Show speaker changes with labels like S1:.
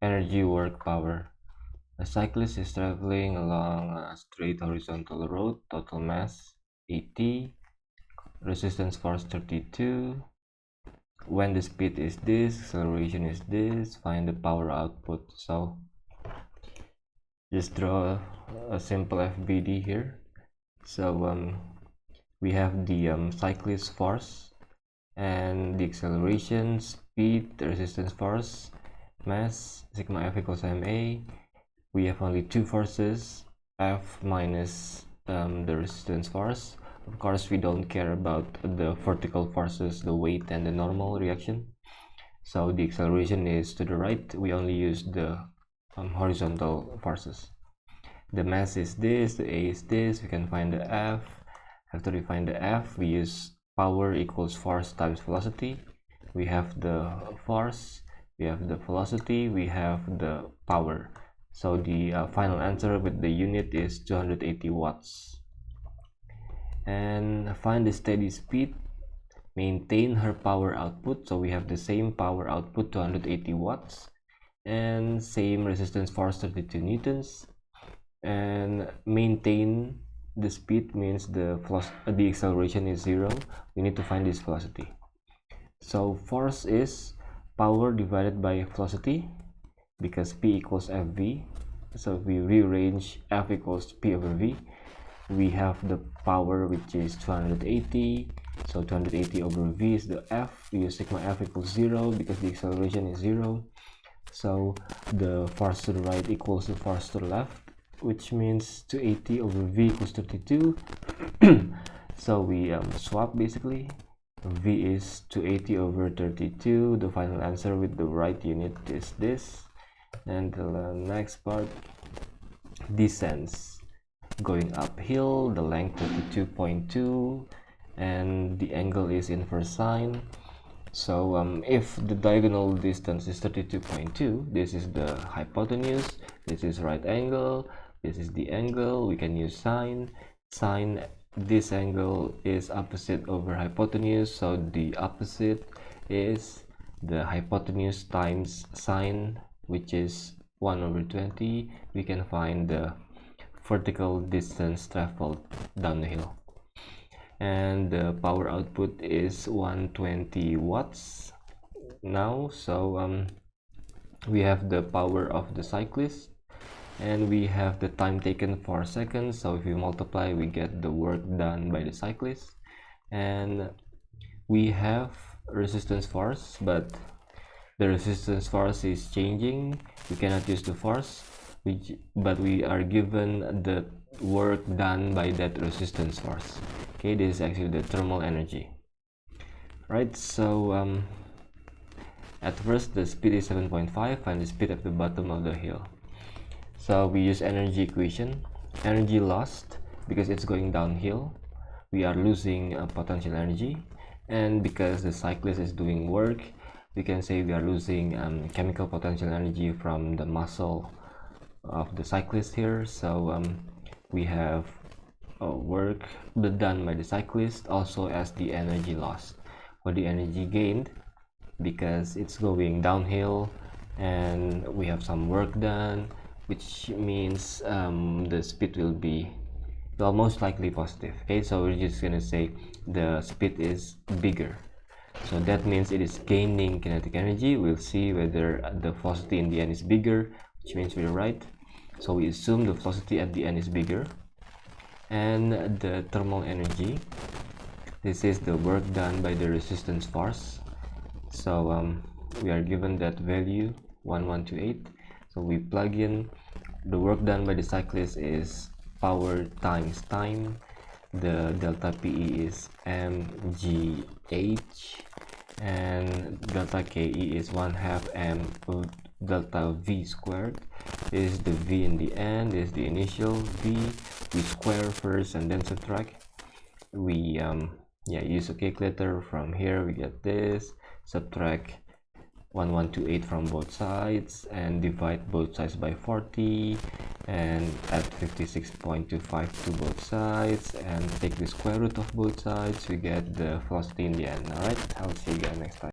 S1: energy, work, power. A cyclist is traveling along a straight horizontal road, total mass 80, resistance force 32. When the speed is this, acceleration is this, find the power output. So just draw a simple FBD here. So we have the cyclist force and the acceleration, speed, the resistance force, mass, sigma F equals ma. We have only two forces, F minus the resistance force. Of course, we don't care about the vertical forces, the weight and the normal reaction. So the acceleration is to the right. We only use the horizontal forces. The mass is this, the A is this. We can find the F. After we find the F, we use power equals force times velocity. We have the force, we have the velocity, we have the power. So the final answer with the unit is 280 watts. And find the steady speed, maintain her power output. So we have the same power output, 280 watts, and same resistance force, 32 newtons. And maintain the speed means the acceleration is 0. We need to find this velocity. So force is power divided by velocity, because P equals Fv. So if we rearrange F equals P over V, we have the power, which is 280. So 280 over V is the F. We use sigma F equals 0 because the acceleration is 0. So the force to the right equals the force to the left, which means 280 over V equals 32. So we swap basically. V is 280 over 32. The final answer with the right unit is this. And the next part, descents. Going uphill, the length 32.2 and the angle is inverse sine. So if the diagonal distance is 32.2, this is the hypotenuse, this is right angle, this is the angle. We can use sine. Sine, this angle is opposite over hypotenuse, so the opposite is the hypotenuse times sine, which is 1 over 20. We can find the vertical distance traveled down the hill. And the power output is 120 watts now. So we have the power of the cyclist and we have the time taken 4 seconds. So if we multiply, we get the work done by the cyclist. And we have resistance force, but the resistance force is changing. We cannot use the force, but we are given the work done by that resistance force. Okay, this is actually the thermal energy, right? So at first the speed is 7.5. Find the speed at the bottom of the hill. So we use energy equation. Energy lost, because it's going downhill, we are losing potential energy. And because the cyclist is doing work, we can say we are losing chemical potential energy from the muscle of the cyclist here. So we have work done by the cyclist also as the energy lost, or the energy gained, because it's going downhill and we have some work done, which means the speed will be, well, most likely positive. Okay, so we're just gonna say the speed is bigger, so that means it is gaining kinetic energy. We'll see whether the velocity in the end is bigger, which means we're right. So we assume the velocity at the end is bigger. And the thermal energy, this is the work done by the resistance force. So we are given that value 1128. So we plug in the work done by the cyclist is power times time. The delta PE is mgh and delta KE is 1/2 m delta V squared. This is the V in the end, this is the initial V. We square first and then subtract. We use a calculator. From here we get this, subtract 1128 from both sides and divide both sides by 40 and add 56.25 to both sides and take the square root of both sides. We get the velocity in the end. All right, I'll see you guys next time.